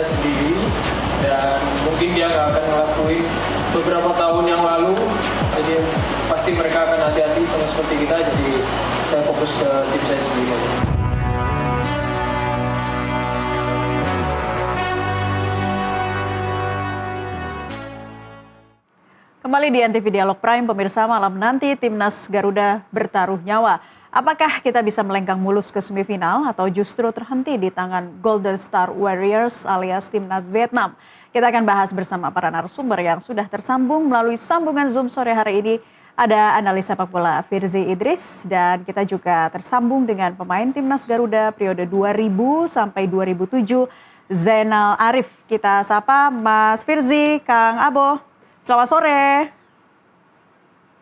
sendiri, dan mungkin dia nggak akan ngelakuin beberapa tahun yang lalu. Jadi pasti mereka akan hati-hati sama seperti kita, jadi saya fokus ke tim saya sendiri. Kembali di NTV Dialog Prime, pemirsa, malam nanti Timnas Garuda bertaruh nyawa. Apakah kita bisa melenggang mulus ke semifinal atau justru terhenti di tangan Golden Star Warriors alias Timnas Vietnam? Kita akan bahas bersama para narasumber yang sudah tersambung melalui sambungan Zoom sore hari ini. Ada analis sepak bola Firzi Idris, dan kita juga tersambung dengan pemain Timnas Garuda periode 2000 sampai 2007, Zainal Arif. Kita sapa Mas Firzi, Kang Abo. Selamat sore.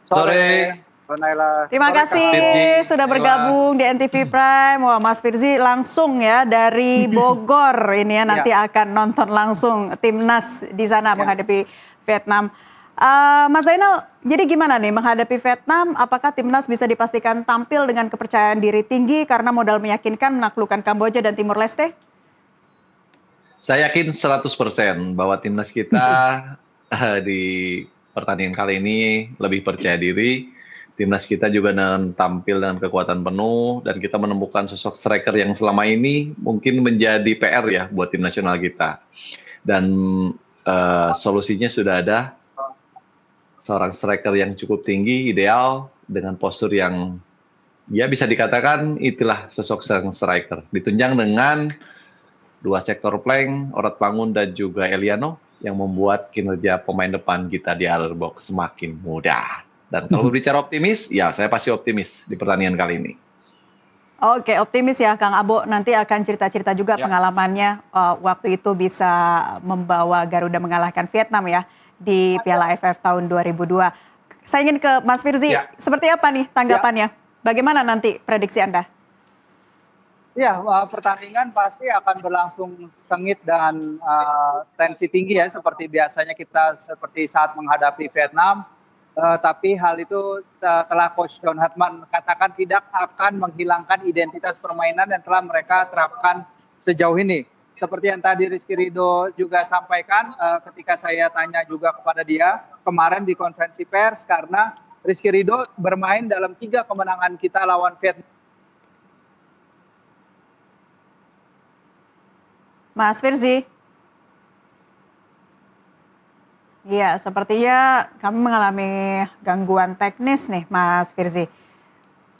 Sore, Naila. Terima kasih sudah bergabung di NTV Prime. Wah, Mas Firzi langsung ya dari Bogor ini ya, nanti akan nonton langsung timnas di sana menghadapi Vietnam. Mas Zainal, jadi gimana nih menghadapi Vietnam? Apakah timnas bisa dipastikan tampil dengan kepercayaan diri tinggi karena modal meyakinkan menaklukkan Kamboja dan Timur Leste? Saya yakin 100% bahwa timnas kita di pertandingan kali ini lebih percaya diri. Timnas kita juga tampil dengan kekuatan penuh, dan kita menemukan sosok striker yang selama ini mungkin menjadi PR ya buat tim nasional kita. Dan solusinya sudah ada, seorang striker yang cukup tinggi, ideal, dengan postur yang ya bisa dikatakan itulah sosok sang striker. Ditunjang dengan dua sektor flank, Orat Pangun dan juga Eliano, yang membuat kinerja pemain depan kita di other box semakin mudah. Dan kalau berbicara optimis, ya saya pasti optimis di pertandingan kali ini. Oke, optimis ya Kang Abo. Nanti akan cerita-cerita juga pengalamannya waktu itu bisa membawa Garuda mengalahkan Vietnam ya di Piala AFF tahun 2002. Saya ingin ke Mas Firzi, seperti apa nih tanggapannya? Bagaimana nanti prediksi Anda? Ya, pertandingan pasti akan berlangsung sengit dan tensi tinggi ya, seperti biasanya kita seperti saat menghadapi Vietnam. Tapi hal itu telah Coach John Hartman katakan tidak akan menghilangkan identitas permainan yang telah mereka terapkan sejauh ini. Seperti yang tadi Rizky Ridho juga sampaikan ketika saya tanya juga kepada dia kemarin di konferensi pers, karena Rizky Ridho bermain dalam 3 kemenangan kita lawan Vietnam. Mas Firzi. Iya, sepertinya kami mengalami gangguan teknis nih, Mas Firzi.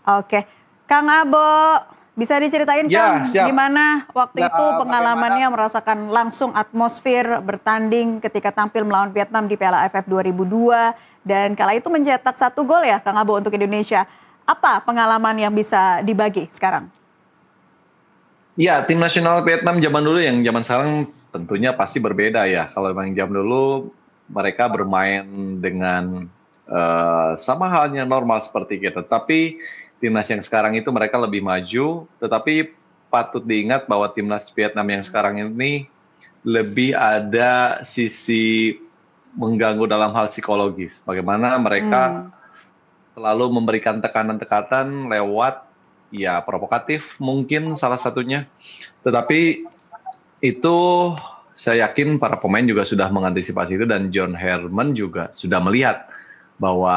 Oke, Kang Abo, bisa diceritain Kang gimana waktu itu pengalamannya merasakan langsung atmosfer bertanding ketika tampil melawan Vietnam di Piala AFF 2002 dan kala itu mencetak 1 gol ya Kang Abo untuk Indonesia. Apa pengalaman yang bisa dibagi sekarang? Ya, tim nasional Vietnam zaman dulu yang zaman sekarang tentunya pasti berbeda ya. Kalau memang zaman dulu mereka bermain dengan sama halnya normal seperti kita. Tapi timnas yang sekarang itu mereka lebih maju. Tetapi patut diingat bahwa timnas Vietnam yang sekarang ini lebih ada sisi mengganggu dalam hal psikologis. Bagaimana mereka selalu memberikan tekanan-tekanan lewat ya provokatif mungkin salah satunya. Tetapi itu saya yakin para pemain juga sudah mengantisipasi itu, dan John Hartman juga sudah melihat bahwa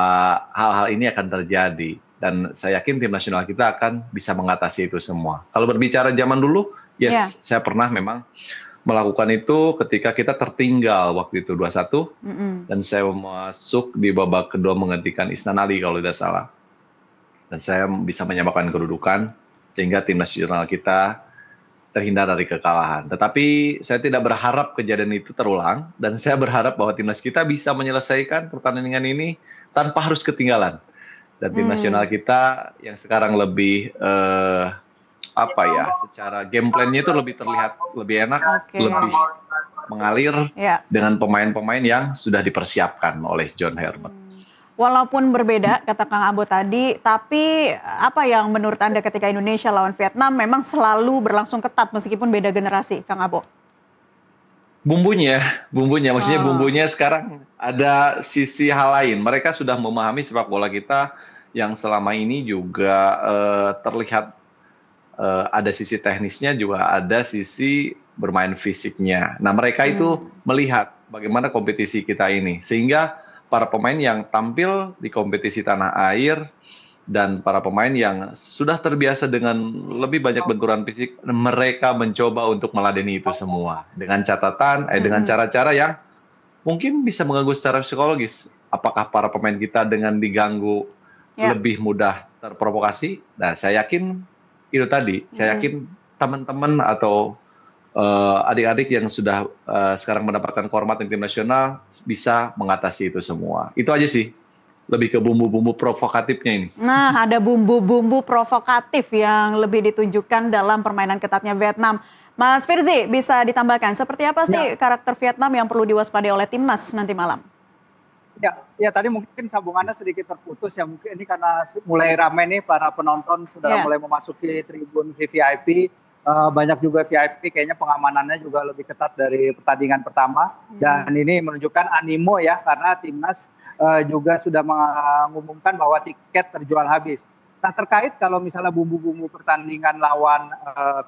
hal-hal ini akan terjadi. Dan saya yakin tim nasional kita akan bisa mengatasi itu semua. Kalau berbicara zaman dulu, saya pernah memang melakukan itu ketika kita tertinggal waktu itu 2-1. Dan saya masuk di babak kedua menggantikan Isnan Ali kalau tidak salah. Dan saya bisa menyamakan kedudukan sehingga tim nasional kita terhindar dari kekalahan. Tetapi saya tidak berharap kejadian itu terulang, dan saya berharap bahwa timnas kita bisa menyelesaikan pertandingan ini tanpa harus ketinggalan. Dan tim nasional kita yang sekarang lebih secara game plan-nya itu lebih terlihat lebih enak, lebih mengalir dengan pemain-pemain yang sudah dipersiapkan oleh John Hartman. Walaupun berbeda, kata Kang Abo tadi, tapi apa yang menurut Anda ketika Indonesia lawan Vietnam memang selalu berlangsung ketat meskipun beda generasi, Kang Abo? Bumbunya, maksudnya bumbunya sekarang ada sisi hal lain. Mereka sudah memahami sepak bola kita yang selama ini juga terlihat ada sisi teknisnya, juga ada sisi bermain fisiknya. Nah, mereka itu melihat bagaimana kompetisi kita ini, sehingga para pemain yang tampil di kompetisi tanah air dan para pemain yang sudah terbiasa dengan lebih banyak benturan fisik, mereka mencoba untuk meladeni itu semua dengan catatan, dengan cara-cara yang mungkin bisa mengganggu secara psikologis. Apakah para pemain kita dengan diganggu lebih mudah terprovokasi? Nah, saya yakin itu tadi. Saya yakin teman-teman atau adik-adik yang sudah sekarang mendapatkan format tim nasional bisa mengatasi itu semua. Itu aja sih. Lebih ke bumbu-bumbu provokatifnya ini. Nah, ada bumbu-bumbu provokatif yang lebih ditunjukkan dalam permainan ketatnya Vietnam. Mas Firzi, bisa ditambahkan seperti apa sih karakter Vietnam yang perlu diwaspadai oleh timnas nanti malam? Ya tadi mungkin sambungannya sedikit terputus ya, mungkin ini karena mulai ramai nih para penonton sudah mulai memasuki tribun VVIP, banyak juga VIP kayaknya pengamanannya juga lebih ketat dari pertandingan pertama, dan ini menunjukkan animo ya karena timnas juga sudah mengumumkan bahwa tiket terjual habis. Nah, terkait kalau misalnya bumbu-bumbu pertandingan lawan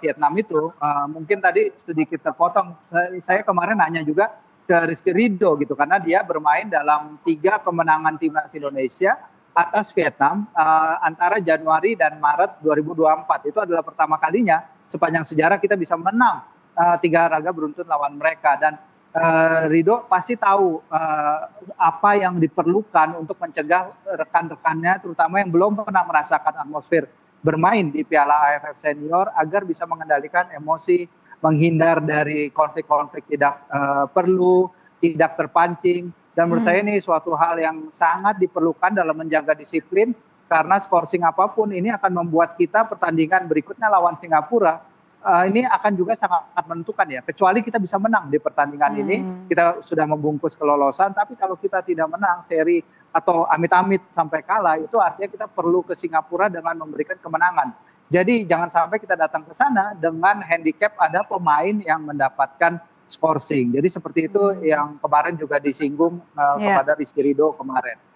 Vietnam itu mungkin tadi sedikit terpotong, saya kemarin nanya juga ke Rizky Ridho gitu, karena dia bermain dalam 3 kemenangan timnas Indonesia atas Vietnam antara Januari dan Maret 2024. Itu adalah pertama kalinya sepanjang sejarah kita bisa menang 3 laga beruntun lawan mereka, dan Ridho pasti tahu apa yang diperlukan untuk mencegah rekan-rekannya terutama yang belum pernah merasakan atmosfer bermain di Piala AFF Senior agar bisa mengendalikan emosi, menghindar dari konflik-konflik tidak perlu, tidak terpancing. Dan menurut saya ini suatu hal yang sangat diperlukan dalam menjaga disiplin, karena skorsing apapun ini akan membuat kita pertandingan berikutnya lawan Singapura ini akan juga sangat menentukan ya. Kecuali kita bisa menang di pertandingan ini, kita sudah membungkus kelolosan. Tapi kalau kita tidak menang seri atau amit-amit sampai kalah, itu artinya kita perlu ke Singapura dengan memberikan kemenangan. Jadi jangan sampai kita datang ke sana dengan handicap ada pemain yang mendapatkan skorsing. Jadi seperti itu yang kemarin juga disinggung kepada Rizky Ridho kemarin.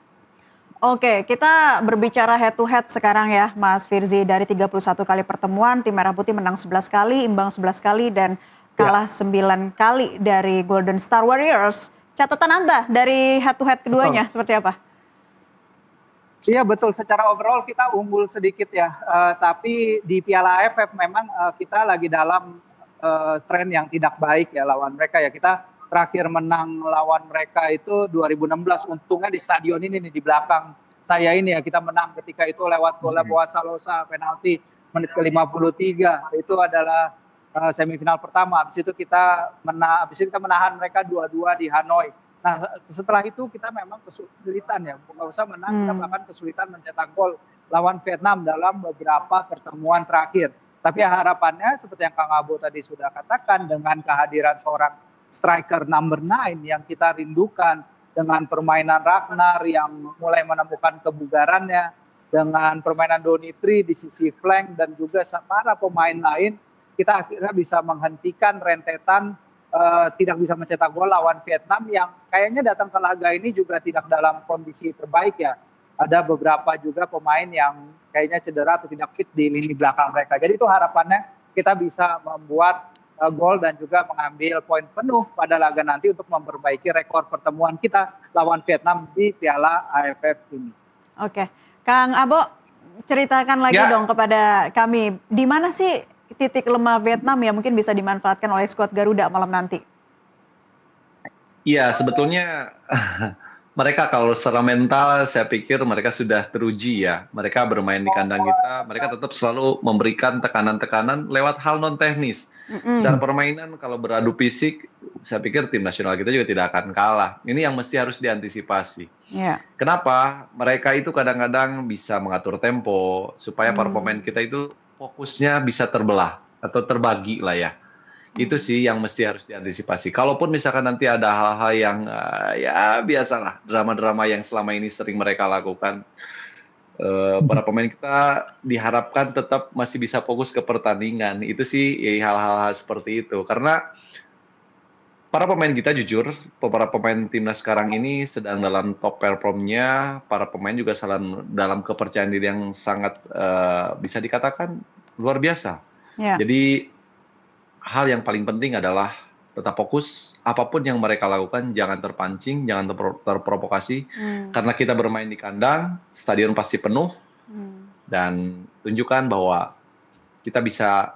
Oke, kita berbicara head to head sekarang ya Mas Firzi. Dari 31 kali pertemuan, tim Merah Putih menang 11 kali, imbang 11 kali, dan kalah 9 kali dari Golden Star Warriors. Catatan Anda dari head to head keduanya seperti apa? Iya betul, secara overall kita unggul sedikit ya. Tapi di Piala AFF memang kita lagi dalam tren yang tidak baik ya lawan mereka ya. Kita terakhir menang lawan mereka itu 2016, untungnya di stadion ini nih, di belakang saya ini ya, kita menang ketika itu lewat bola Boa Salosa penalti menit ke-53. Itu adalah semifinal pertama. Habis itu kita menahan mereka 2-2 di Hanoi. Nah, setelah itu kita memang kesulitan ya, nggak usah menang, kita bahkan kesulitan mencetak gol lawan Vietnam dalam beberapa pertemuan terakhir. Tapi harapannya seperti yang Kang Abo tadi sudah katakan, dengan kehadiran seorang striker number 9 yang kita rindukan, dengan permainan Ragnar yang mulai menemukan kebugarannya, dengan permainan Donitri di sisi flank dan juga para pemain lain, kita akhirnya bisa menghentikan rentetan tidak bisa mencetak gol lawan Vietnam yang kayaknya datang ke laga ini juga tidak dalam kondisi terbaik ya. Ada beberapa juga pemain yang kayaknya cedera atau tidak fit di lini belakang mereka. Jadi itu harapannya kita bisa membuat gol dan juga mengambil poin penuh pada laga nanti untuk memperbaiki rekor pertemuan kita lawan Vietnam di Piala AFF ini. Oke, Kang Abo, ceritakan lagi dong kepada kami, di mana sih titik lemah Vietnam yang mungkin bisa dimanfaatkan oleh skuad Garuda malam nanti? Iya, sebetulnya mereka kalau secara mental saya pikir mereka sudah teruji ya. Mereka bermain di kandang kita, mereka tetap selalu memberikan tekanan-tekanan lewat hal non teknis. Secara permainan kalau beradu fisik, saya pikir tim nasional kita juga tidak akan kalah. Ini yang mesti harus diantisipasi. Kenapa? Mereka itu kadang-kadang bisa mengatur tempo supaya para pemain kita itu fokusnya bisa terbelah atau terbagi lah ya. Itu sih yang mesti harus diantisipasi. Kalaupun misalkan nanti ada hal-hal yang ya biasalah, drama-drama yang selama ini sering mereka lakukan, para pemain kita diharapkan tetap masih bisa fokus ke pertandingan. Itu sih ya, hal-hal seperti itu. Karena para pemain kita jujur, para pemain timnas sekarang ini sedang dalam top performnya. Para pemain juga dalam kepercayaan diri yang sangat bisa dikatakan luar biasa. Jadi hal yang paling penting adalah tetap fokus, apapun yang mereka lakukan jangan terpancing, jangan terprovokasi, karena kita bermain di kandang, stadion pasti penuh, dan tunjukkan bahwa kita bisa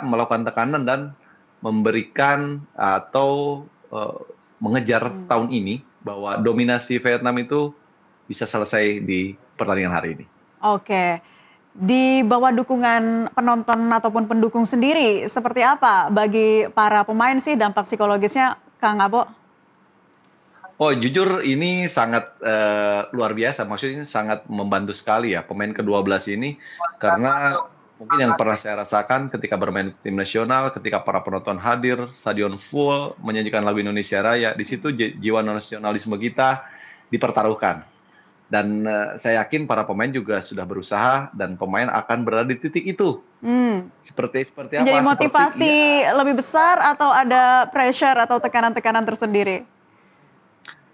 melakukan tekanan dan memberikan atau mengejar tahun ini bahwa dominasi Vietnam itu bisa selesai di pertandingan hari ini. Oke. Di bawah dukungan penonton ataupun pendukung sendiri, seperti apa bagi para pemain sih dampak psikologisnya, Kang Abo? Oh, jujur ini sangat luar biasa, maksudnya sangat membantu sekali ya pemain ke-12 ini, karena mungkin yang pernah saya rasakan ketika bermain tim nasional, ketika para penonton hadir, stadion full, menyanyikan lagu Indonesia Raya, di situ jiwa nasionalisme kita dipertaruhkan. Dan saya yakin para pemain juga sudah berusaha dan pemain akan berada di titik itu. Seperti apa? Menjadi motivasi lebih besar atau ada pressure atau tekanan-tekanan tersendiri?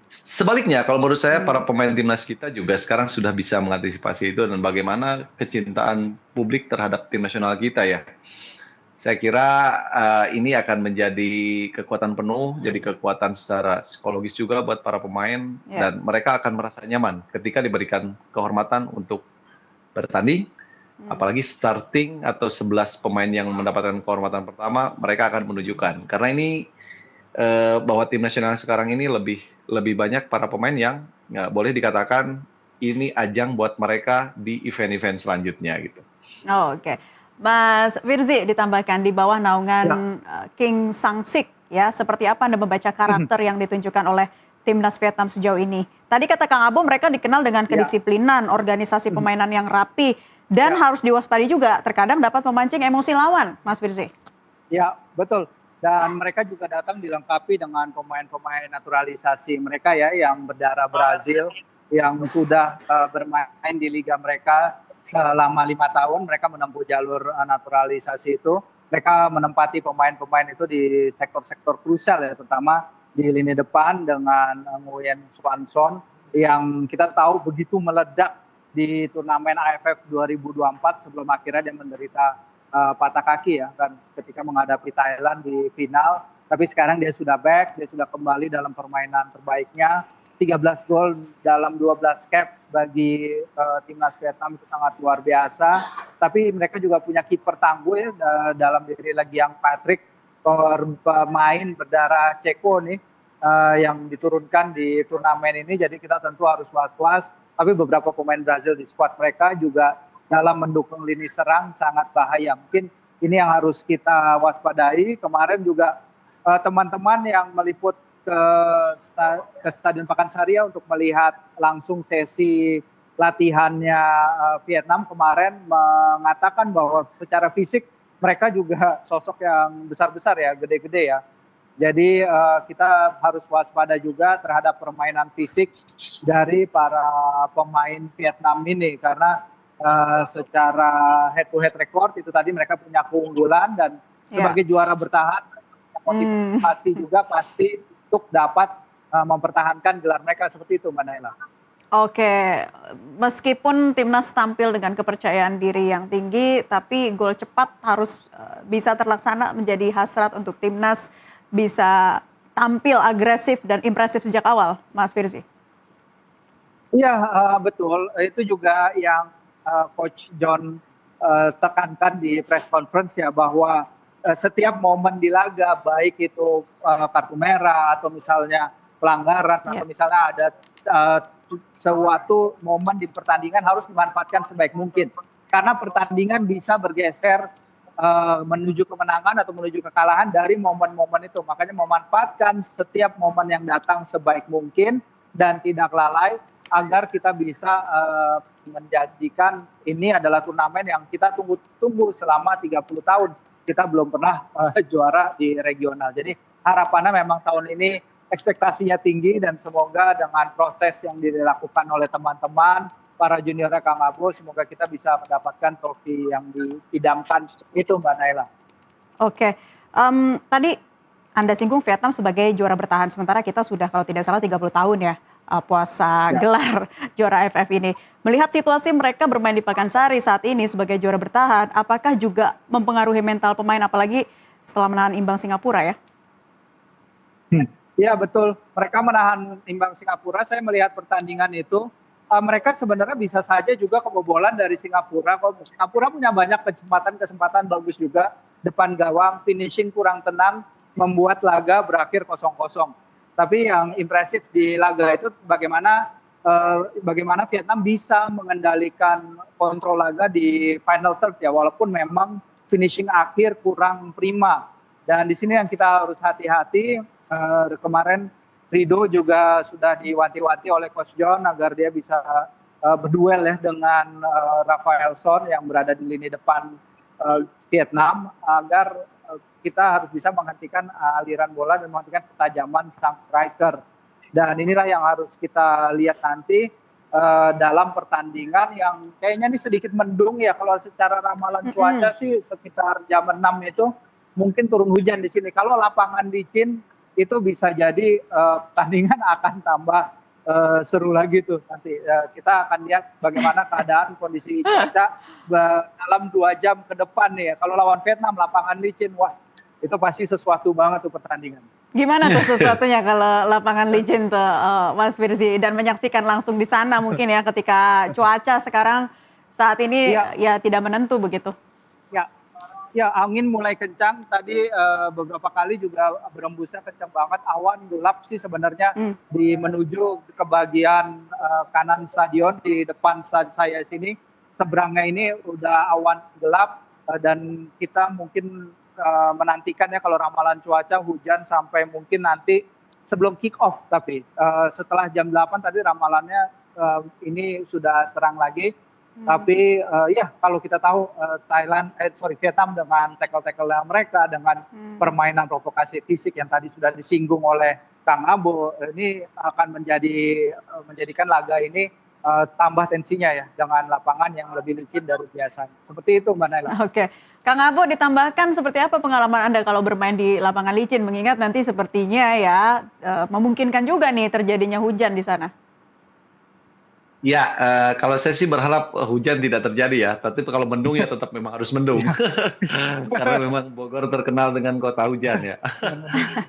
Sebaliknya, kalau menurut saya para pemain timnas kita juga sekarang sudah bisa mengantisipasi itu dan bagaimana kecintaan publik terhadap tim nasional kita ya. Saya kira ini akan menjadi kekuatan penuh, jadi kekuatan secara psikologis juga buat para pemain, dan mereka akan merasa nyaman ketika diberikan kehormatan untuk bertanding, apalagi starting atau 11 pemain yang mendapatkan kehormatan pertama, mereka akan menunjukkan. Karena ini bahwa tim nasional sekarang ini lebih banyak para pemain yang boleh dikatakan ini ajang buat mereka di event-event selanjutnya gitu. Oh, oke. Mas Firzi ditambahkan di bawah naungan King Sang-sik ya, seperti apa Anda membaca karakter yang ditunjukkan oleh timnas Vietnam sejauh ini? Tadi kata Kang Abo mereka dikenal dengan kedisiplinan, organisasi permainan yang rapi, dan harus diwaspadi juga terkadang dapat memancing emosi lawan, Mas Firzi. Ya, betul. Dan mereka juga datang dilengkapi dengan pemain-pemain naturalisasi mereka ya, yang berdarah Brazil, yang sudah bermain di liga mereka selama 5 tahun. Mereka menempuh jalur naturalisasi itu. Mereka menempati pemain-pemain itu di sektor-sektor krusial ya, terutama di lini depan dengan Nguyen Xuan Son yang kita tahu begitu meledak di turnamen AFF 2024 sebelum akhirnya dia menderita patah kaki ya kan ketika menghadapi Thailand di final. Tapi sekarang dia sudah back, dia sudah kembali dalam permainan terbaiknya. 13 gol dalam 12 caps bagi timnas Vietnam itu sangat luar biasa. Tapi mereka juga punya kiper tangguh ya, dalam diri Legiang Patrick, pemain berdarah Ceko nih yang diturunkan di turnamen ini. Jadi kita tentu harus was-was. Tapi beberapa pemain Brazil di skuad mereka juga dalam mendukung lini serang sangat bahaya. Mungkin ini yang harus kita waspadai. Kemarin juga teman-teman yang meliput ke Stadion Pakansari untuk melihat langsung sesi latihannya Vietnam kemarin mengatakan bahwa secara fisik mereka juga sosok yang besar-besar ya, gede-gede ya. Jadi kita harus waspada juga terhadap permainan fisik dari para pemain Vietnam ini, karena secara head to head record itu tadi mereka punya keunggulan, dan sebagai juara bertahan motivasi juga pasti untuk dapat mempertahankan gelar mereka seperti itu, Mbak Naila. Oke, meskipun timnas tampil dengan kepercayaan diri yang tinggi, tapi gol cepat harus bisa terlaksana menjadi hasrat untuk timnas bisa tampil agresif dan impresif sejak awal, Mas Firzi. Iya, betul. Itu juga yang Coach John tekankan di press conference ya, bahwa setiap momen di laga, baik itu kartu merah atau misalnya pelanggaran atau misalnya ada suatu momen di pertandingan harus dimanfaatkan sebaik mungkin, karena pertandingan bisa bergeser menuju kemenangan atau menuju kekalahan dari momen-momen itu. Makanya memanfaatkan setiap momen yang datang sebaik mungkin dan tidak lalai, agar kita bisa menjadikan ini adalah turnamen yang kita tunggu selama 30 tahun. Kita belum pernah juara di regional. Jadi harapannya memang tahun ini ekspektasinya tinggi, dan semoga dengan proses yang dilakukan oleh teman-teman, para juniornya Kang Abo, semoga kita bisa mendapatkan trofi yang diidamkan itu, Mbak Naila. Oke, tadi Anda singgung Vietnam sebagai juara bertahan, sementara kita sudah kalau tidak salah 30 tahun ya puasa gelar juara AFF ini. Melihat situasi mereka bermain di Pakansari saat ini sebagai juara bertahan, apakah juga mempengaruhi mental pemain apalagi setelah menahan imbang Singapura ya? Ya betul, mereka menahan imbang Singapura. Saya melihat pertandingan itu, mereka sebenarnya bisa saja juga kebobolan dari Singapura. Singapura punya banyak kesempatan bagus juga, depan gawang, finishing kurang tenang, membuat laga berakhir 0-0. Tapi yang impresif di laga itu bagaimana Vietnam bisa mengendalikan kontrol laga di final third ya, walaupun memang finishing akhir kurang prima. Dan di sini yang kita harus hati-hati. Kemarin Rido juga sudah diwanti-wanti oleh Coach John agar dia bisa berduel ya dengan Rafael Son yang berada di lini depan Vietnam, agar kita harus bisa menghentikan aliran bola dan menghentikan ketajaman sang striker. Dan inilah yang harus kita lihat nanti dalam pertandingan yang kayaknya ini sedikit mendung ya. Kalau secara ramalan cuaca sih sekitar jam 6 itu mungkin turun hujan di sini. Kalau lapangan licin itu bisa jadi pertandingan akan tambah seru lagi tuh nanti. Kita akan lihat bagaimana keadaan kondisi cuaca dalam 2 jam ke depan nih ya. Kalau lawan Vietnam lapangan licin, wah itu pasti sesuatu banget tuh pertandingan. Gimana tuh sesuatunya kalau lapangan licin tuh Mas Firzi, dan menyaksikan langsung di sana mungkin ya ketika cuaca sekarang saat ini ya tidak menentu begitu. Ya, angin mulai kencang tadi, beberapa kali juga berembusnya kencang banget. Awan gelap sih sebenarnya di menuju ke bagian kanan stadion di depan saya sini. Seberangnya ini udah awan gelap dan kita mungkin menantikan ya kalau ramalan cuaca hujan sampai mungkin nanti sebelum kick off, tapi setelah jam 8 tadi ramalannya ini sudah terang lagi. Tapi ya kalau kita tahu Vietnam dengan tackle-tackle mereka, dengan permainan provokasi fisik yang tadi sudah disinggung oleh Kang Abo, ini akan menjadikan laga ini tambah tensinya ya dengan lapangan yang lebih licin dari biasanya. Seperti itu Mbak Naila. Oke, Kang Abo, ditambahkan seperti apa pengalaman Anda kalau bermain di lapangan licin, mengingat nanti sepertinya ya memungkinkan juga nih terjadinya hujan di sana. Ya, kalau saya sih berharap hujan tidak terjadi ya. Tapi kalau mendung ya tetap memang harus mendung. Karena memang Bogor terkenal dengan kota hujan ya.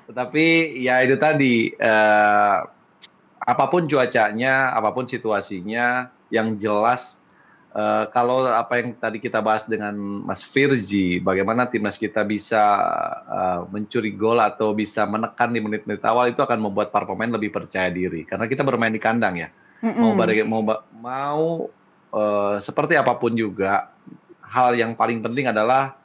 Tetapi ya itu tadi, apapun cuacanya, apapun situasinya, yang jelas kalau apa yang tadi kita bahas dengan Mas Firzi, bagaimana timnas kita bisa mencuri gol atau bisa menekan di menit-menit awal, itu akan membuat para pemain lebih percaya diri. Karena kita bermain di kandang ya. Mau seperti apapun juga, hal yang paling penting adalah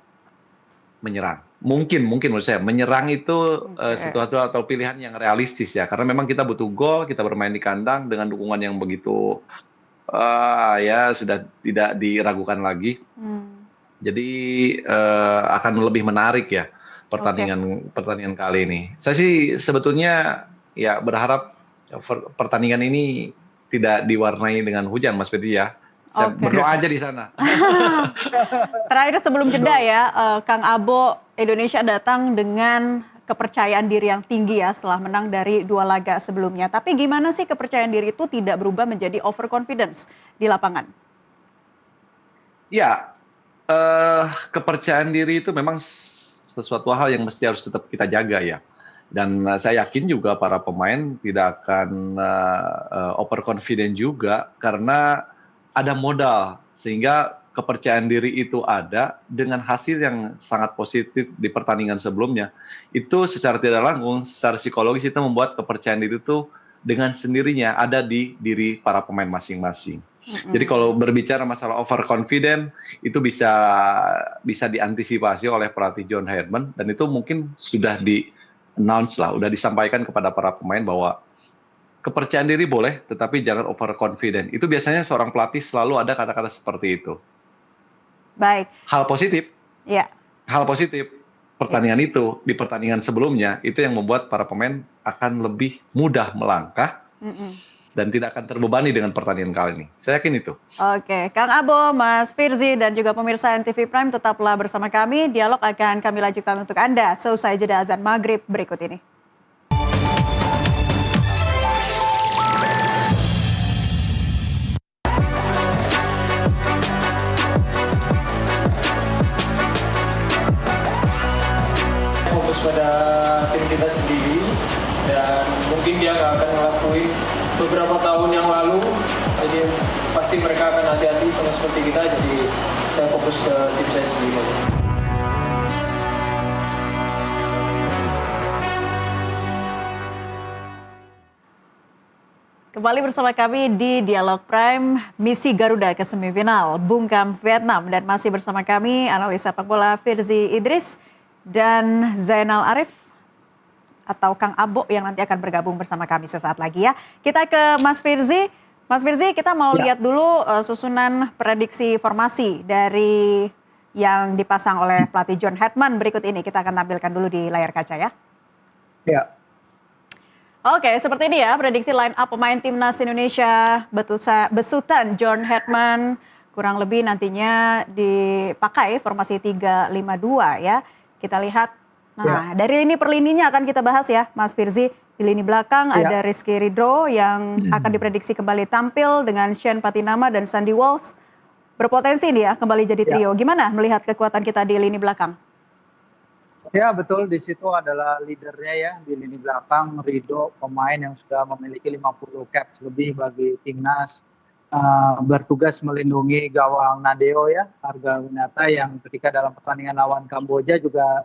menyerang. Mungkin menurut saya menyerang itu sesuatu atau pilihan yang realistis ya, karena memang kita butuh gol, kita bermain di kandang dengan dukungan yang begitu ya sudah tidak diragukan lagi. Jadi akan lebih menarik ya pertandingan kali ini. Saya sih sebetulnya ya berharap pertandingan ini tidak diwarnai dengan hujan, Mas Firzi ya. Saya berdoa aja di sana. Terakhir sebelum jeda ya, Kang Abo, Indonesia datang dengan kepercayaan diri yang tinggi ya setelah menang dari 2 laga sebelumnya. Tapi gimana sih kepercayaan diri itu tidak berubah menjadi overconfidence di lapangan? Ya, kepercayaan diri itu memang sesuatu hal yang mesti harus tetap kita jaga ya. Dan saya yakin juga para pemain tidak akan overconfident juga, karena ada modal sehingga kepercayaan diri itu ada dengan hasil yang sangat positif di pertandingan sebelumnya. Itu secara tidak langsung, secara psikologis itu membuat kepercayaan diri itu dengan sendirinya ada di diri para pemain masing-masing. Jadi kalau berbicara masalah overconfident, itu bisa diantisipasi oleh pelatih John Herdman, dan itu mungkin sudah announce lah, udah disampaikan kepada para pemain bahwa kepercayaan diri boleh, tetapi jangan overconfident. Itu biasanya seorang pelatih selalu ada kata-kata seperti itu. Baik. Hal positif. Ya. Hal positif pertandingan itu di pertandingan sebelumnya itu yang membuat para pemain akan lebih mudah melangkah dan tidak akan terbebani dengan pertandingan kali ini. Saya yakin itu. Oke, Kang Abo, Mas Firzi, dan juga pemirsa NTV Prime, tetaplah bersama kami. Dialog akan kami lanjutkan untuk Anda seusai jeda azan maghrib berikut ini. fokus pada tim kita sendiri dan mungkin dia nggak akan ngelakuin beberapa tahun yang lalu. Jadi pasti mereka akan hati-hati sama seperti kita. Jadi saya fokus ke tim saya sendiri. Kembali bersama kami di Dialog Prime, misi Garuda ke semifinal, bungkam Vietnam. Dan masih bersama kami analis sepak bola Firzi Idris dan Zainal Arif atau Kang Abo yang nanti akan bergabung bersama kami sesaat lagi ya. Kita ke Mas Firzi. Mas Firzi, kita mau lihat dulu susunan prediksi formasi dari yang dipasang oleh pelatih John Hetman berikut ini. Kita akan tampilkan dulu di layar kaca ya. Ya. Oke, seperti ini ya prediksi line up pemain timnas Indonesia besutan John Hetman, kurang lebih nantinya dipakai formasi 3-5-2 ya. Kita lihat, nah dari lini per lininya akan kita bahas ya Mas Firzi. Di lini belakang ada Rizky Ridho yang akan diprediksi kembali tampil dengan Shane Patinama dan Sandy Walsh. Berpotensi nih ya kembali jadi trio. Gimana melihat kekuatan kita di lini belakang? Ya betul, di situ adalah leadernya ya di lini belakang, Ridho, pemain yang sudah memiliki 50 caps lebih bagi timnas, bertugas melindungi gawang Nadeo ya, Arga Winata yang ketika dalam pertandingan lawan Kamboja juga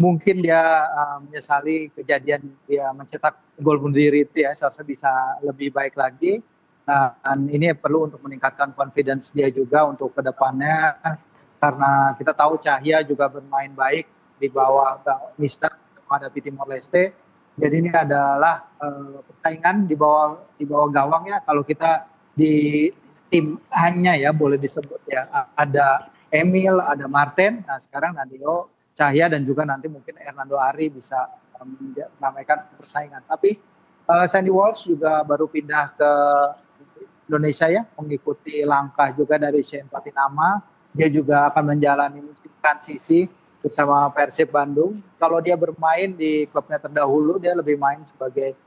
mungkin dia menyesali kejadian dia mencetak gol bunuh diri itu ya, seharusnya bisa lebih baik lagi. Nah, dan ini perlu untuk meningkatkan confidence dia juga untuk kedepannya, karena kita tahu Cahya juga bermain baik di bawah Mister menghadapi Timor Leste. Jadi ini adalah persaingan di bawah gawang ya. Kalau kita di tim hanya ya boleh disebut ya ada Emil, ada Martin. Nah sekarang Nadeo, Cahya dan juga nanti mungkin Hernando Ari bisa menamaikan persaingan. Tapi Sandy Walsh juga baru pindah ke Indonesia ya, mengikuti langkah juga dari Shane Patinama. Dia juga akan menjalani musim transisi bersama Persib Bandung. Kalau dia bermain di klubnya terdahulu, dia lebih main sebagai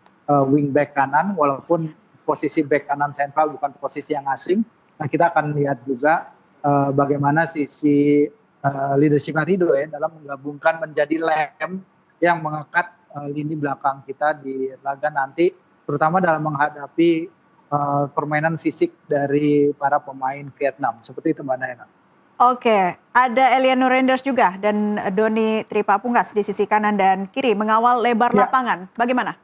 wingback kanan, walaupun posisi back kanan sentral bukan posisi yang asing. Nah kita akan lihat juga bagaimana sisi leadership Ridho ya dalam menggabungkan menjadi lem yang mengekat lini belakang kita di laga nanti, terutama dalam menghadapi permainan fisik dari para pemain Vietnam. Seperti itu Mbak Nayana. Oke, ada Eliano Renders juga dan Doni Tripapungkas di sisi kanan dan kiri mengawal lebar lapangan. Bagaimana?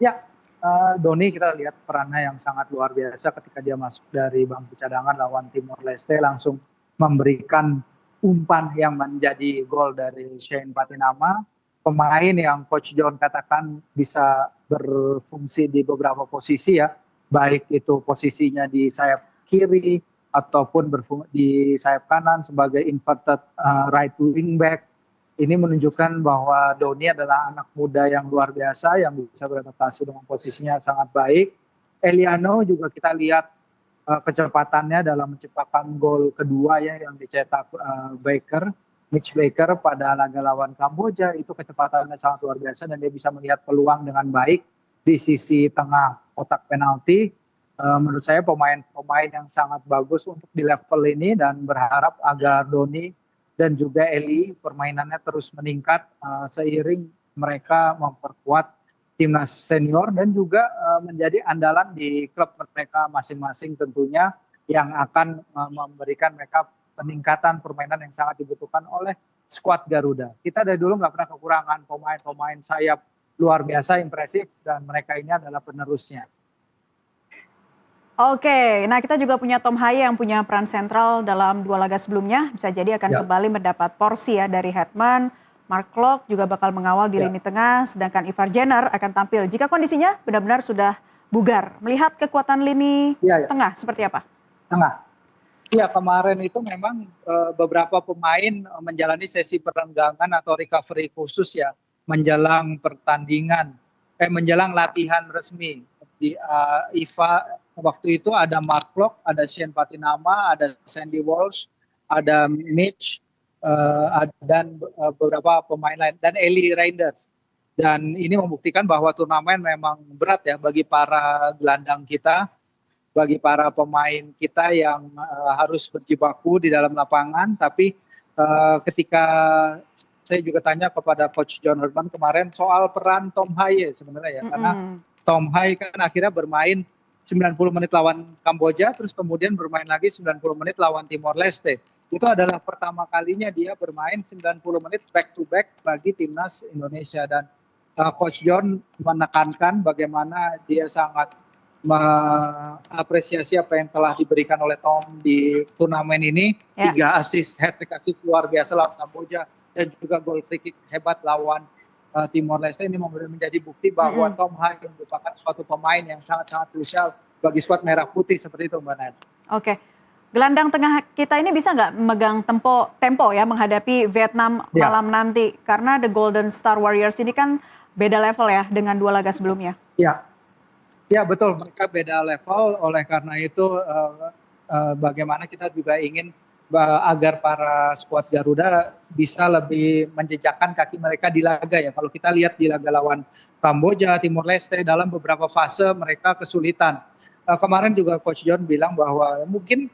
Ya, Doni kita lihat perannya yang sangat luar biasa ketika dia masuk dari bangku cadangan lawan Timor Leste, langsung memberikan umpan yang menjadi gol dari Shane Patinama. Pemain yang Coach John katakan bisa berfungsi di beberapa posisi ya, baik itu posisinya di sayap kiri, ataupun di sayap kanan sebagai inverted right wing back. Ini menunjukkan bahwa Doni adalah anak muda yang luar biasa yang bisa beradaptasi dengan posisinya sangat baik. Eliano juga kita lihat kecepatannya dalam menciptakan gol kedua ya yang dicetak Mitch Baker pada laga lawan Kamboja. Itu kecepatannya sangat luar biasa dan dia bisa melihat peluang dengan baik di sisi tengah kotak penalti. Menurut saya pemain-pemain yang sangat bagus untuk di level ini dan berharap agar Doni dan juga Eli permainannya terus meningkat seiring mereka memperkuat timnas senior dan juga menjadi andalan di klub mereka masing-masing tentunya yang akan memberikan mereka peningkatan permainan yang sangat dibutuhkan oleh skuad Garuda. Kita dari dulu nggak pernah kekurangan pemain-pemain sayap luar biasa impresif dan mereka ini adalah penerusnya. Oke, nah kita juga punya Tom Haye yang punya peran sentral dalam 2 laga sebelumnya. Bisa jadi akan kembali mendapat porsi ya dari Hetman. Mark Klok juga bakal mengawal di lini tengah, sedangkan Ivar Jenner akan tampil jika kondisinya benar-benar sudah bugar. Melihat kekuatan lini tengah seperti apa? Tengah. Iya, kemarin itu memang beberapa pemain menjalani sesi perenggangan atau recovery khusus ya, menjelang pertandingan, menjelang latihan resmi. Di waktu itu ada Mark Klok, ada Shane Patinama, ada Sandy Walsh, ada Mitch, dan beberapa pemain lain, dan Eli Reinders. Dan ini membuktikan bahwa turnamen memang berat ya bagi para gelandang kita, bagi para pemain kita yang harus berjibaku di dalam lapangan. Tapi ketika saya juga tanya kepada Coach John Herdman kemarin soal peran Tom Haye sebenarnya ya, karena Tom Haye kan akhirnya bermain 90 menit lawan Kamboja, terus kemudian bermain lagi 90 menit lawan Timor Leste. Itu adalah pertama kalinya dia bermain 90 menit back to back bagi timnas Indonesia, dan Coach John menekankan bagaimana dia sangat mengapresiasi apa yang telah diberikan oleh Tom di turnamen ini. 3 assist, hat-trick assist luar biasa lawan Kamboja, dan juga gol free kick hebat lawan Timor Leste. Ini menjadi bukti bahwa Tom Haye merupakan suatu pemain yang sangat-sangat krusial bagi skuad merah putih seperti itu, Mbak Nana. Oke, gelandang tengah kita ini bisa nggak memegang tempo ya menghadapi Vietnam malam nanti? Karena The Golden Star Warriors ini kan beda level ya dengan 2 laga sebelumnya. Ya betul, mereka beda level. Oleh karena itu bagaimana kita juga ingin agar para skuad Garuda bisa lebih menjejakkan kaki mereka di laga ya. Kalau kita lihat di laga lawan Kamboja, Timor Leste, dalam beberapa fase mereka kesulitan. Kemarin juga Coach John bilang bahwa mungkin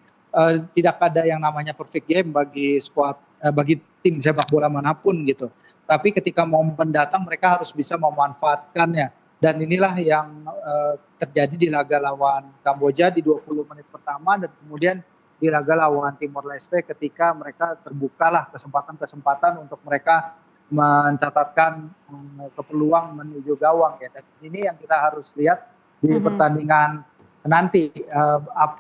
tidak ada yang namanya perfect game bagi skuad, bagi tim sepak bola manapun gitu. Tapi ketika momen datang mereka harus bisa memanfaatkannya. Dan inilah yang terjadi di laga lawan Kamboja di 20 menit pertama, dan kemudian di laga lawan Timor Leste ketika mereka terbukalah kesempatan-kesempatan untuk mereka mencatatkan peluang menuju gawang ya. Dan ini yang kita harus lihat di pertandingan nanti,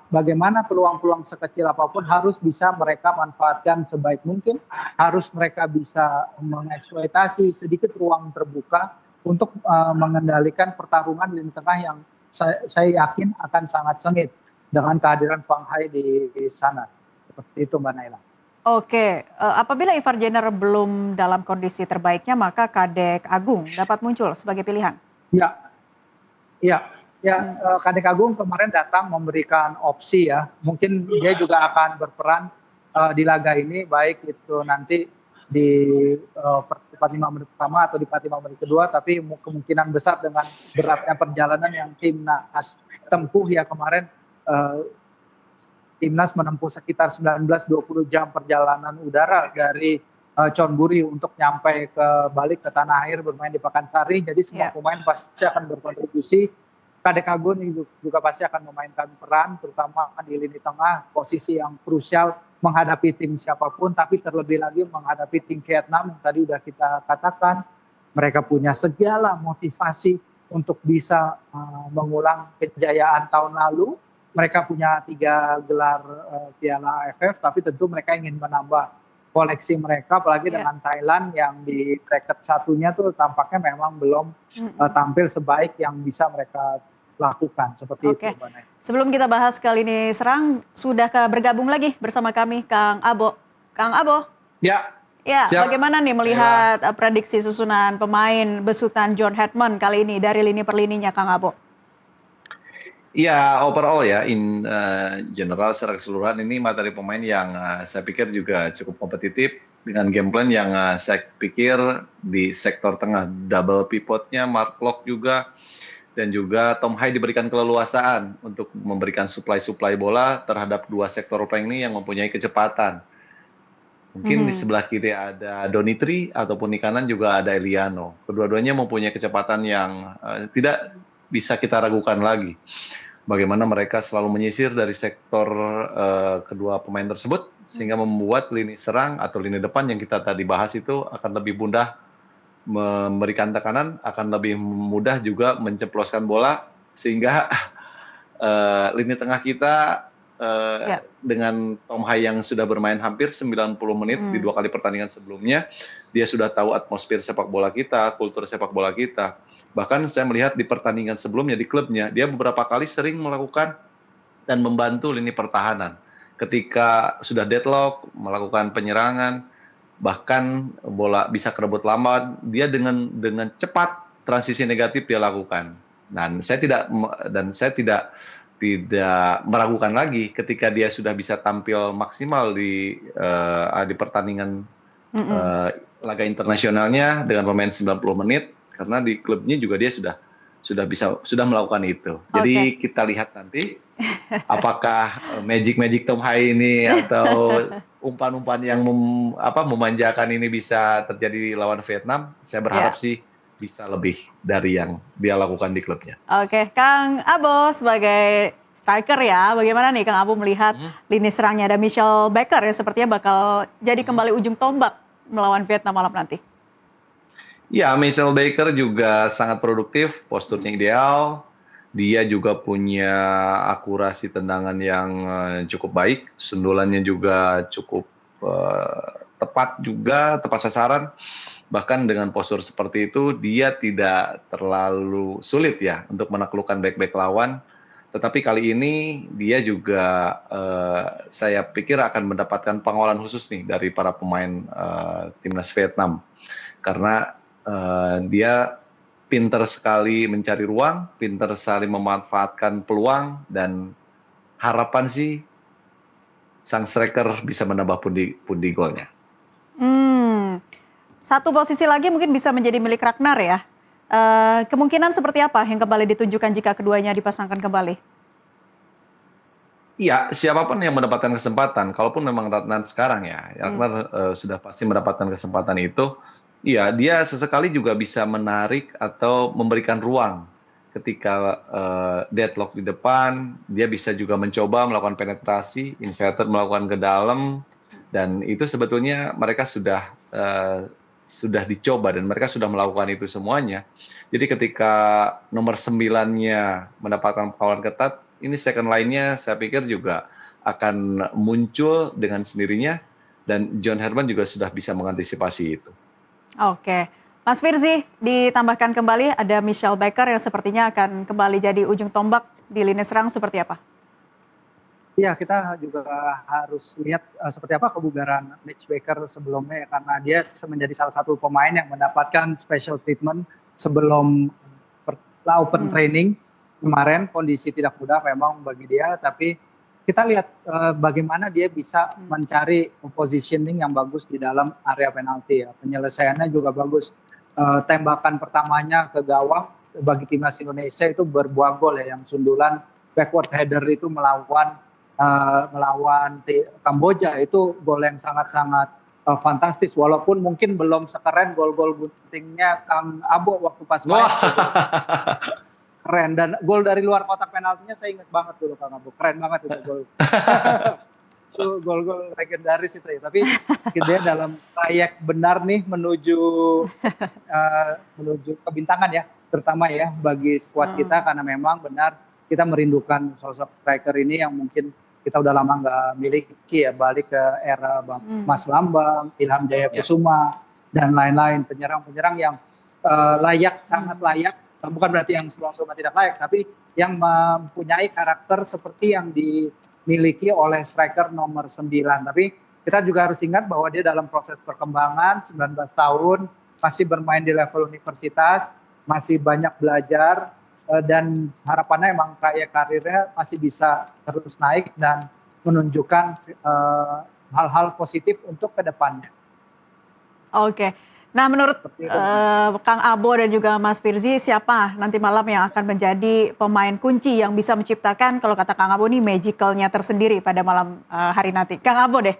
bagaimana peluang-peluang sekecil apapun harus bisa mereka manfaatkan sebaik mungkin, harus mereka bisa mengeksploitasi sedikit ruang terbuka untuk mengendalikan pertarungan lini tengah yang saya yakin akan sangat sengit dengan kehadiran Pang Hai di sana. Seperti itu, Mbak Naila. Oke, apabila Ivar Jenner belum dalam kondisi terbaiknya, maka Kadek Agung dapat muncul sebagai pilihan. Kadek Agung kemarin datang memberikan opsi ya. Mungkin dia juga akan berperan di laga ini, baik itu nanti di 45 menit pertama atau di 45 menit kedua, tapi kemungkinan besar dengan beratnya perjalanan yang timnas tempuh ya kemarin, timnas menempuh sekitar 19-20 jam perjalanan udara dari Chonburi untuk nyampe balik ke tanah air bermain di Pakansari. Jadi semua pemain pasti akan berkontribusi. Kadek Agung juga pasti akan memainkan peran, terutama di lini tengah, posisi yang krusial menghadapi tim siapapun, tapi terlebih lagi menghadapi tim Vietnam yang tadi sudah kita katakan, mereka punya segala motivasi untuk bisa mengulang kejayaan tahun lalu. Mereka punya 3 gelar Piala AFF, tapi tentu mereka ingin menambah koleksi mereka, apalagi dengan Thailand yang di bracket satunya tuh tampaknya memang belum tampil sebaik yang bisa mereka lakukan, seperti itu. Sebelum kita bahas kali ini serang, sudah bergabung lagi bersama kami Kang Abo. Kang Abo. Ya. Siap. Bagaimana nih melihat prediksi susunan pemain besutan John Herdman kali ini dari lini per lininya, Kang Abo? Ya, overall ya, in general secara keseluruhan ini materi pemain yang saya pikir juga cukup kompetitif dengan game plan yang saya pikir di sektor tengah double pivotnya, Mark Locke juga, dan juga Tom Haye diberikan keleluasaan untuk memberikan suplai bola terhadap 2 sektor flank ini yang mempunyai kecepatan. Mungkin di sebelah kiri ada Donitri ataupun di kanan juga ada Eliano. Kedua-duanya mempunyai kecepatan yang tidak bisa kita ragukan lagi. Bagaimana mereka selalu menyisir dari sektor kedua pemain tersebut sehingga membuat lini serang atau lini depan yang kita tadi bahas itu akan lebih mudah memberikan tekanan, akan lebih mudah juga menceploskan bola sehingga lini tengah kita dengan Tom Haye yang sudah bermain hampir 90 menit di 2 kali pertandingan sebelumnya, dia sudah tahu atmosfer sepak bola kita, kultur sepak bola kita. Bahkan saya melihat di pertandingan sebelumnya di klubnya, dia beberapa kali sering melakukan dan membantu lini pertahanan. Ketika sudah deadlock, melakukan penyerangan, bahkan bola bisa kerebut lambat, dia dengan cepat transisi negatif dia lakukan. Dan saya tidak meragukan lagi ketika dia sudah bisa tampil maksimal di pertandingan laga internasionalnya dengan pemain 90 menit, karena di klubnya juga dia sudah sudah melakukan itu. Jadi kita lihat nanti apakah magic Tom Hai ini atau umpan-umpan yang memanjakan ini bisa terjadi lawan Vietnam. Saya berharap sih bisa lebih dari yang dia lakukan di klubnya. Oke, Kang Abo sebagai striker ya, bagaimana nih Kang Abo melihat lini serangnya? Ada Michelle Baker ya, sepertinya bakal jadi kembali ujung tombak melawan Vietnam malam nanti. Ya, Michelle Baker juga sangat produktif, posturnya ideal. Dia juga punya akurasi tendangan yang cukup baik, sundulannya juga cukup tepat juga, tepat sasaran. Bahkan dengan postur seperti itu, dia tidak terlalu sulit ya untuk menaklukkan bek-bek lawan. Tetapi kali ini dia juga saya pikir akan mendapatkan pengawalan khusus nih dari para pemain timnas Vietnam. Karena dia pinter sekali mencari ruang, pinter sekali memanfaatkan peluang, dan harapan sih sang striker bisa menambah pundi golnya. Satu posisi lagi mungkin bisa menjadi milik Ragnar ya. Kemungkinan seperti apa yang kembali ditunjukkan jika keduanya dipasangkan kembali? Iya, siapapun yang mendapatkan kesempatan, kalaupun memang Ragnar sekarang ya, Ragnar sudah pasti mendapatkan kesempatan itu. Iya, dia sesekali juga bisa menarik atau memberikan ruang ketika deadlock di depan. Dia bisa juga mencoba melakukan penetrasi, inverted melakukan ke dalam, dan itu sebetulnya mereka sudah dicoba dan mereka sudah melakukan itu semuanya. Jadi ketika nomor 9-nya mendapatkan pengawalan ketat, ini second line-nya saya pikir juga akan muncul dengan sendirinya, dan John Herman juga sudah bisa mengantisipasi itu. Oke, Mas Firzi, ditambahkan kembali ada Michelle Baker yang sepertinya akan kembali jadi ujung tombak di lini serang, seperti apa? Ya, kita juga harus lihat seperti apa kebugaran Mitch Baker sebelumnya, karena dia menjadi salah satu pemain yang mendapatkan special treatment sebelum open training kemarin. Kondisi tidak mudah memang bagi dia, tapi kita lihat bagaimana dia bisa mencari positioning yang bagus di dalam area penalti ya. Penyelesaiannya juga bagus. Tembakan pertamanya ke gawang bagi timnas Indonesia itu berbuah gol ya, yang sundulan backward header itu melawan Kamboja, itu gol yang sangat-sangat fantastis, walaupun mungkin belum sekeren gol-gol buntingnya Kang Abo waktu pas main. Keren, dan gol dari luar kotak penaltinya saya ingat banget dulu Kang Abo, keren banget itu gol. Itu gol-gol legendaris itu ya, tapi dia dalam trayek benar nih menuju kebintangan ya, terutama ya bagi skuad kita, karena memang benar kita merindukan sosok striker ini yang mungkin kita udah lama nggak miliki ya, balik ke era Mas Lambang, Ilham Jaya Kusuma, dan lain-lain, penyerang-penyerang yang layak, sangat layak. Bukan berarti yang semua tidak layak, tapi yang mempunyai karakter seperti yang dimiliki oleh striker nomor 9. Tapi kita juga harus ingat bahwa dia dalam proses perkembangan, 19 tahun, masih bermain di level universitas, masih banyak belajar, dan harapannya emang karirnya masih bisa terus naik dan menunjukkan hal-hal positif untuk ke depannya. Oke. Nah, menurut Kang Abo dan juga Mas Firzi, siapa nanti malam yang akan menjadi pemain kunci yang bisa menciptakan, kalau kata Kang Abo nih, magical-nya tersendiri pada malam hari nanti? Kang Abo deh,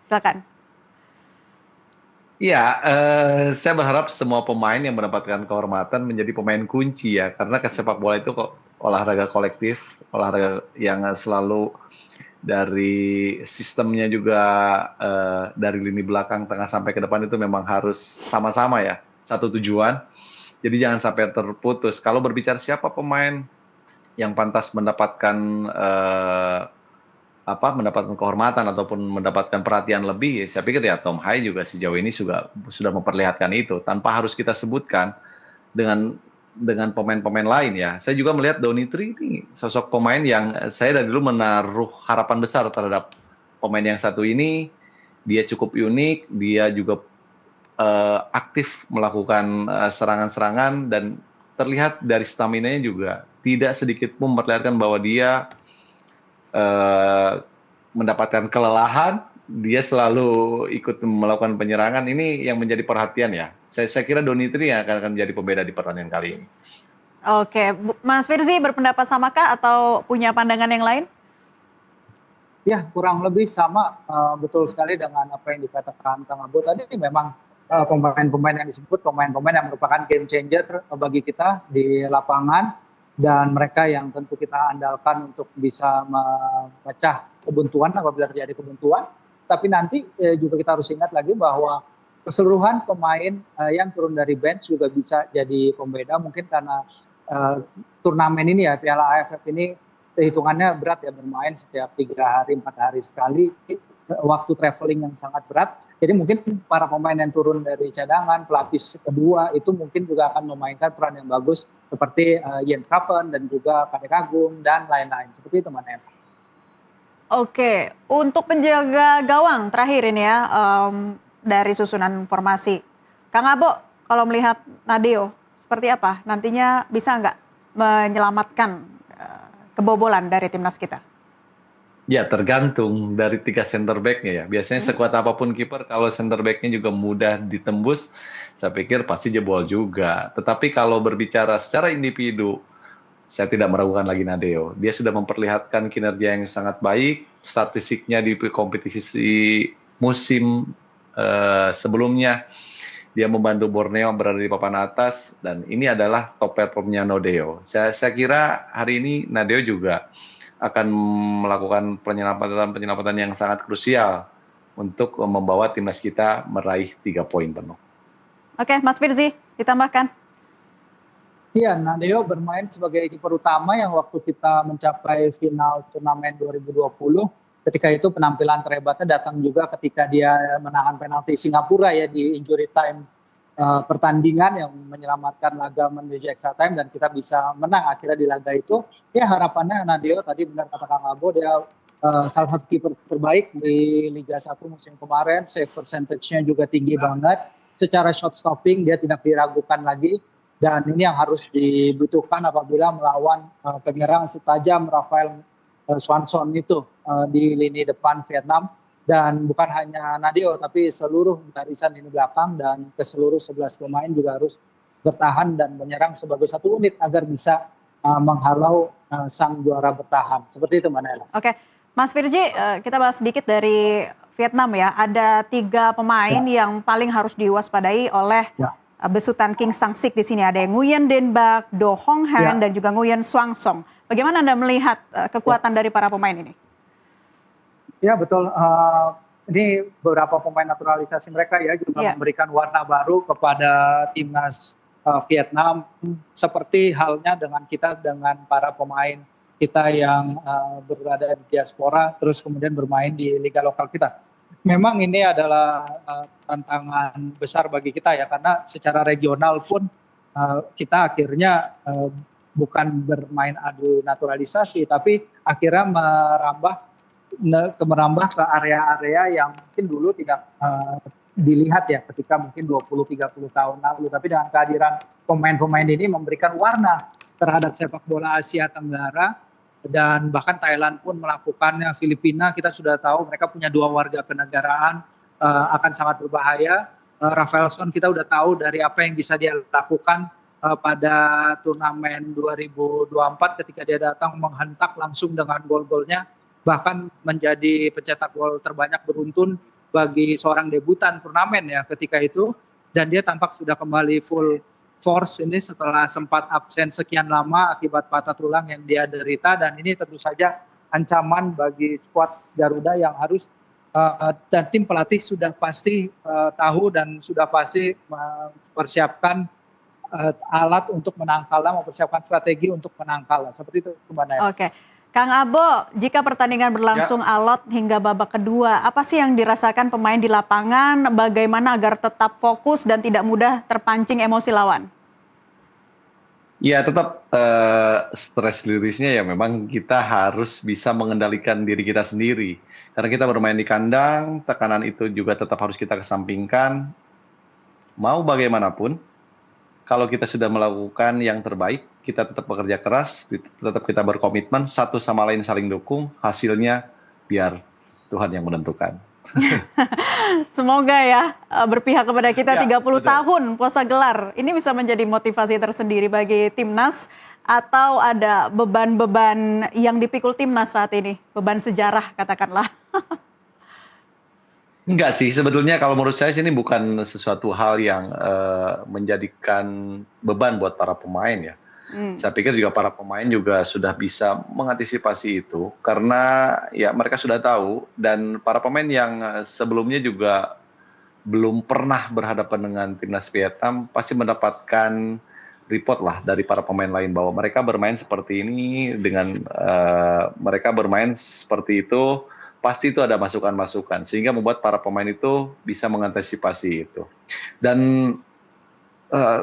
silakan. Iya, saya berharap semua pemain yang mendapatkan kehormatan menjadi pemain kunci ya, karena sepak bola itu kok olahraga kolektif, olahraga yang selalu dari sistemnya juga dari lini belakang, tengah sampai ke depan itu memang harus sama-sama ya, satu tujuan. Jadi jangan sampai terputus. Kalau berbicara siapa pemain yang pantas mendapatkan mendapatkan kehormatan ataupun mendapatkan perhatian lebih, saya pikir ya Tom Hai juga sejauh ini sudah memperlihatkan itu tanpa harus kita sebutkan dengan pemain-pemain lain ya. Saya juga melihat Donitri ini sosok pemain yang saya dari dulu menaruh harapan besar terhadap pemain yang satu ini. Dia cukup unik, dia juga aktif melakukan serangan-serangan, dan terlihat dari stamina-nya juga tidak sedikit pun memperlihatkan bahwa dia mendapatkan kelelahan. Dia selalu ikut melakukan penyerangan. Ini yang menjadi perhatian ya. Saya kira Donitri yang akan menjadi pembeda di pertandingan kali ini. Oke, Mas Firzi berpendapat samakah atau punya pandangan yang lain? Ya, kurang lebih sama, betul sekali dengan apa yang dikatakan Kang Abu tadi. Memang pemain-pemain yang disebut pemain-pemain yang merupakan game changer bagi kita di lapangan, dan mereka yang tentu kita andalkan untuk bisa memecah kebuntuan apabila terjadi kebuntuan. Tapi nanti juga kita harus ingat lagi bahwa keseluruhan pemain yang turun dari bench juga bisa jadi pembeda, mungkin karena turnamen ini ya, Piala AFF ini hitungannya berat ya, bermain setiap 3 hari 4 hari sekali, waktu traveling yang sangat berat. Jadi mungkin para pemain yang turun dari cadangan pelapis kedua itu mungkin juga akan memainkan peran yang bagus seperti Jens Traven dan juga Kadek Agung dan lain-lain, seperti itu Mbak Nena. Oke, untuk penjaga gawang terakhir ini ya, dari susunan formasi. Kang Abo, kalau melihat Nadeo, seperti apa? Nantinya bisa nggak menyelamatkan kebobolan dari timnas kita? Ya, tergantung dari 3 center back-nya ya. Biasanya sekuat apapun kiper, kalau center back-nya juga mudah ditembus, saya pikir pasti jebol juga. Tetapi kalau berbicara secara individu, saya tidak meragukan lagi Nadeo. Dia sudah memperlihatkan kinerja yang sangat baik, statistiknya di kompetisi musim sebelumnya. Dia membantu Borneo berada di papan atas, dan ini adalah top performnya Nadeo. Saya kira hari ini Nadeo juga akan melakukan penyelamatan yang sangat krusial untuk membawa timnas kita meraih 3 poin penuh. Oke, Mas Firzi, ditambahkan. Iya, Nadeo bermain sebagai kiper utama yang waktu kita mencapai final turnamen 2020. Ketika itu penampilan terhebatnya datang juga ketika dia menahan penalti Singapura ya di injury time pertandingan yang menyelamatkan laga menuju extra time, dan kita bisa menang akhirnya di laga itu. Ya harapannya Nadeo tadi benar kata Kang Abo, dia salah satu kiper terbaik di Liga 1 musim kemarin, save percentage-nya juga tinggi banget. Secara shot stopping dia tidak diragukan lagi, dan ini yang harus dibutuhkan apabila melawan penyerang setajam Rafael Swanson itu di lini depan Vietnam. Dan bukan hanya Nadeo, tapi seluruh barisan lini belakang dan keseluruh 11 pemain juga harus bertahan dan menyerang sebagai satu unit agar bisa menghalau sang juara bertahan. Seperti itu Mbak Nela. Oke, Mas Firji, kita bahas sedikit dari Vietnam ya. Ada 3 pemain yang paling harus diwaspadai oleh besutan King Sang-sik di sini. Ada yang Nguyen Den Bak, Do Hong Han, dan juga Nguyen Xuang Song. Bagaimana Anda melihat kekuatan dari para pemain ini? Ya betul, ini beberapa pemain naturalisasi mereka ya juga memberikan warna baru kepada timnas Vietnam, seperti halnya dengan kita, dengan para pemain kita yang berada di diaspora terus kemudian bermain di liga lokal kita. Memang ini adalah tantangan besar bagi kita ya, karena secara regional pun kita akhirnya bukan bermain adu naturalisasi, tapi akhirnya merambah ke area-area yang mungkin dulu tidak dilihat ya ketika mungkin 20-30 tahun lalu. Tapi dengan kehadiran pemain-pemain ini memberikan warna terhadap sepak bola Asia Tenggara, dan bahkan Thailand pun melakukannya. Filipina kita sudah tahu mereka punya 2 warga kenegaraan, akan sangat berbahaya. Rafael Swan kita udah tahu dari apa yang bisa dia lakukan pada turnamen 2024 ketika dia datang menghentak langsung dengan gol-golnya, bahkan menjadi pencetak gol terbanyak beruntun bagi seorang debutan turnamen ya ketika itu. Dan dia tampak sudah kembali full force ini setelah sempat absen sekian lama akibat patah tulang yang dia derita, dan ini tentu saja ancaman bagi skuad Garuda yang harus dan tim pelatih sudah pasti tahu dan sudah pasti mempersiapkan alat untuk menangkalnya, mempersiapkan strategi untuk menangkalnya. Seperti itu Mbak Naya. Oke. Kang Abo, jika pertandingan berlangsung alot hingga babak kedua, apa sih yang dirasakan pemain di lapangan? Bagaimana agar tetap fokus dan tidak mudah terpancing emosi lawan? Ya, tetap stres lirisnya ya, memang kita harus bisa mengendalikan diri kita sendiri. Karena kita bermain di kandang, tekanan itu juga tetap harus kita kesampingkan. Mau bagaimanapun, kalau kita sudah melakukan yang terbaik, kita tetap bekerja keras, tetap kita berkomitmen, satu sama lain saling dukung, hasilnya biar Tuhan yang menentukan. Semoga ya berpihak kepada kita Ya, 30 betul. tahun puasa gelar. Ini bisa menjadi motivasi tersendiri bagi timnas atau ada beban-beban yang dipikul timnas saat ini? Beban sejarah katakanlah. Enggak sih, sebetulnya kalau menurut saya sih ini bukan sesuatu hal yang menjadikan beban buat para pemain ya. Saya pikir juga para pemain juga sudah bisa mengantisipasi itu karena ya mereka sudah tahu dan para pemain yang sebelumnya juga belum pernah berhadapan dengan timnas Vietnam pasti mendapatkan report lah dari para pemain lain bahwa mereka bermain seperti ini dengan mereka bermain seperti itu pasti itu ada masukan-masukan sehingga membuat para pemain itu bisa mengantisipasi itu. Dan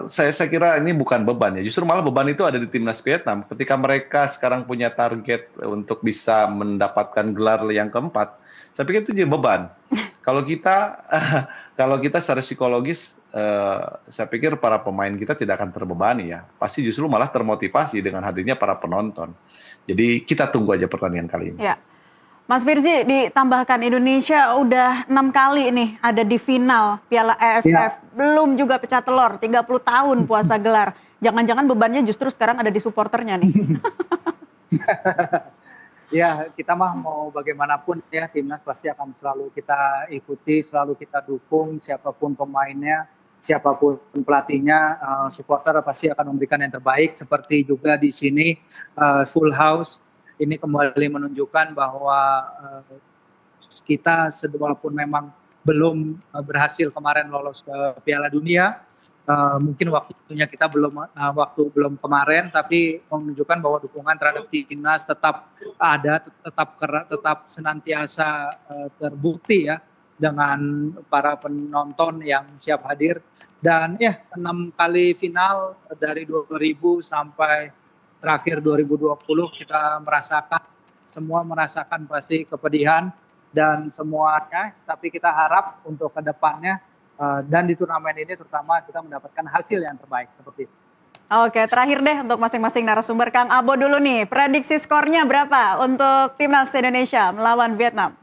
saya kira ini bukan beban ya, justru malah beban itu ada di timnas Vietnam. Ketika mereka sekarang punya target untuk bisa mendapatkan gelar yang keempat, saya pikir itu jadi beban. Kalau kita kalau kita secara psikologis, saya pikir para pemain kita tidak akan terbebani ya. Pasti justru malah termotivasi dengan hadirnya para penonton. Jadi kita tunggu aja pertandingan kali ini. Ya. Mas Firzi, ditambahkan Indonesia udah 6 kali nih ada di final Piala AFF. Ya. Belum juga pecah telur, 30 tahun puasa gelar. Jangan-jangan bebannya justru sekarang ada di supporternya nih. Ya, kita mah mau bagaimanapun ya, timnas pasti akan selalu kita ikuti, selalu kita dukung, siapapun pemainnya, siapapun pelatihnya, supporter pasti akan memberikan yang terbaik. Seperti juga di sini full house, ini kembali menunjukkan bahwa kita walaupun memang belum berhasil kemarin lolos ke Piala Dunia, mungkin waktunya kita belum kemarin, tapi menunjukkan bahwa dukungan terhadap timnas tetap ada, tetap senantiasa terbukti ya dengan para penonton yang siap hadir. Dan ya 6 kali final dari 2000 sampai terakhir 2020 kita semua merasakan pasti kepedihan dan semuanya, tapi kita harap untuk kedepannya dan di turnamen ini terutama kita mendapatkan hasil yang terbaik seperti itu. Oke, terakhir deh untuk masing-masing narasumber. Kang Abo dulu nih, prediksi skornya berapa untuk timnas Indonesia melawan Vietnam?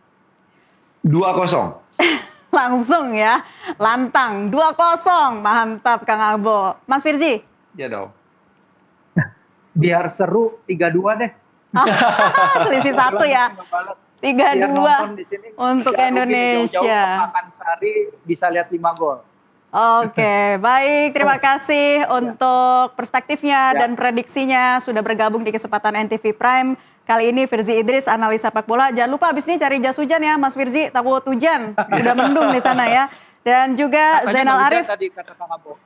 2-0. Langsung ya, lantang 2-0, mantap Kang Abo. Mas Firzi? Ya dong. Biar seru 3-2 deh. Selisih 1 ya. 3-2 untuk Indonesia. Makan Sari bisa lihat 5 gol. Oke, baik. Terima kasih untuk perspektifnya dan prediksinya sudah bergabung di kesempatan NTV Prime. Kali ini Firzi Idris, analis sepak bola. Jangan lupa abis ini cari jas hujan ya Mas Firzi, takut hujan. Udah mendung di sana ya. Dan juga Zainal Arif. Tadi kata Kang Abo.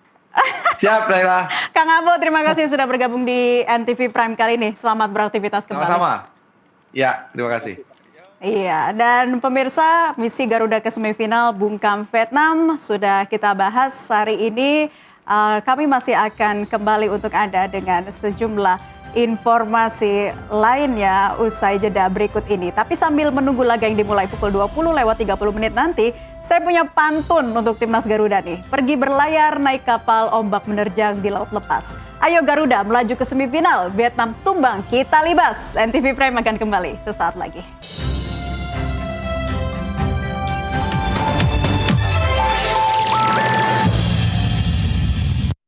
Siap, Laila. Kang Abo, terima kasih sudah bergabung di NTV Prime kali ini. Selamat beraktivitas kembali. Sama-sama. Ya, terima kasih. Iya, dan pemirsa, misi Garuda ke semifinal bungkam Vietnam sudah kita bahas hari ini. Kami masih akan kembali untuk Anda dengan sejumlah informasi lainnya usai jeda berikut ini. Tapi sambil menunggu laga yang dimulai pukul 20:30 nanti, saya punya pantun untuk timnas Garuda nih. Pergi berlayar naik kapal, ombak menerjang di laut lepas. Ayo Garuda melaju ke semifinal, Vietnam tumbang, kita libas. NTV Prime akan kembali sesaat lagi.